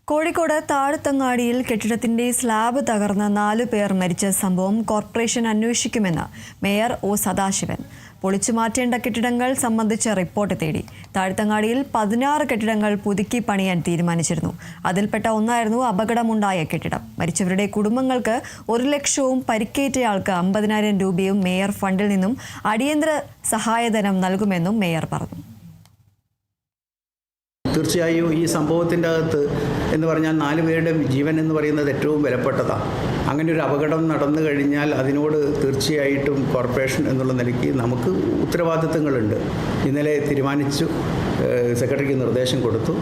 കോഴിക്കോട് താഴത്തങ്ങാടിയിൽ കെട്ടിടത്തിന്റെ സ്ലാബ് തകർന്ന് 4 പേർ മരിച്ച സംഭവം കോർപ്പറേഷൻ അന്വേഷിക്കുമെന്ന് മേയർ ഒ സദാശിവൻ. പൊളിച്ചു മാറ്റേണ്ട കെട്ടിടങ്ങൾ സംബന്ധിച്ച റിപ്പോർട്ട് തേടി. താഴത്തങ്ങാടിയിൽ 16 കെട്ടിടങ്ങൾ പുതുക്കി പണിയാൻ തീരുമാനിച്ചിരുന്നു. അതിൽപ്പെട്ട ഒന്നായിരുന്നു അപകടമുണ്ടായ കെട്ടിടം. മരിച്ചവരുടെ കുടുംബങ്ങൾക്ക് 1 ലക്ഷവും പരിക്കേറ്റയാൾക്ക് 50,000 രൂപയും മേയർ ഫണ്ടിൽ നിന്നും അടിയന്തര സഹായധനം നൽകുമെന്നും മേയർ പറഞ്ഞു. തീർച്ചയായും ഈ സംഭവത്തിൻ്റെ അകത്ത് എന്ന് പറഞ്ഞാൽ 4 പേരുടെ ജീവൻ എന്ന് പറയുന്നത് ഏറ്റവും വിലപ്പെട്ടതാണ്. അങ്ങനെ ഒരു അപകടം നടന്നു കഴിഞ്ഞാൽ അതിനോട് തീർച്ചയായിട്ടും കോർപ്പറേഷൻ എന്നുള്ള നിലയ്ക്ക് നമുക്ക് ഉത്തരവാദിത്തങ്ങളുണ്ട്. ഇന്നലെ തീരുമാനിച്ചു, സെക്രട്ടറിക്ക് നിർദ്ദേശം കൊടുത്തു.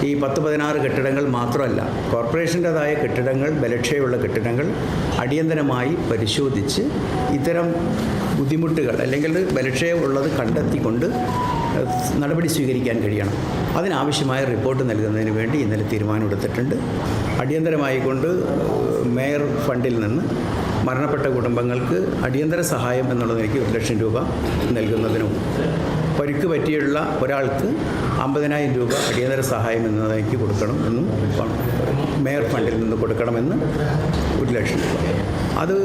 ഈ 10-16 കെട്ടിടങ്ങൾ മാത്രമല്ല, കോർപ്പറേഷൻ്റെതായ കെട്ടിടങ്ങൾ, ബലക്ഷയമുള്ള കെട്ടിടങ്ങൾ അടിയന്തരമായി പരിശോധിച്ച് ഇത്തരം ബുദ്ധിമുട്ടുകൾ അല്ലെങ്കിൽ ബലക്ഷയം ഉള്ളത് കണ്ടെത്തിക്കൊണ്ട് നടപടി സ്വീകരിക്കാൻ കഴിയണം. അതിനാവശ്യമായ റിപ്പോർട്ട് നൽകുന്നതിന് വേണ്ടി ഇന്നലെ തീരുമാനമെടുത്തിട്ടുണ്ട്. അടിയന്തരമായി കൊണ്ട് മേയർ ഫണ്ടിൽ നിന്ന് മരണപ്പെട്ട കുടുംബങ്ങൾക്ക് അടിയന്തര സഹായം എന്നുള്ള നിലയ്ക്ക് 1 ലക്ഷം രൂപ നൽകുന്നതിനും പരിക്ക് പറ്റിയുള്ള ഒരാൾക്ക് 50,000 രൂപ അടിയന്തര സഹായം എന്ന നിലയ്ക്ക് കൊടുക്കണം എന്നും മേയർ ഫണ്ടിൽ നിന്ന് കൊടുക്കണമെന്ന് 1 ലക്ഷം രൂപ. അത്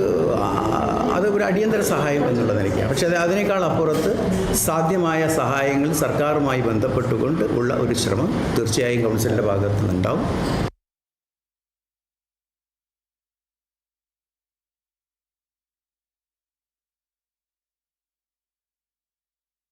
ഒരു അടിയന്തര സഹായം എന്നുള്ള നിലയ്ക്കാണ്. പക്ഷേ അതിനേക്കാൾ അപ്പുറത്ത് സാധ്യമായ സഹായങ്ങൾ സർക്കാരുമായി ബന്ധപ്പെട്ടുകൊണ്ട് ഉള്ള ഒരു ശ്രമം തീർച്ചയായും കൗൺസിലിൻ്റെ ഭാഗത്തു നിന്നുണ്ടാവും.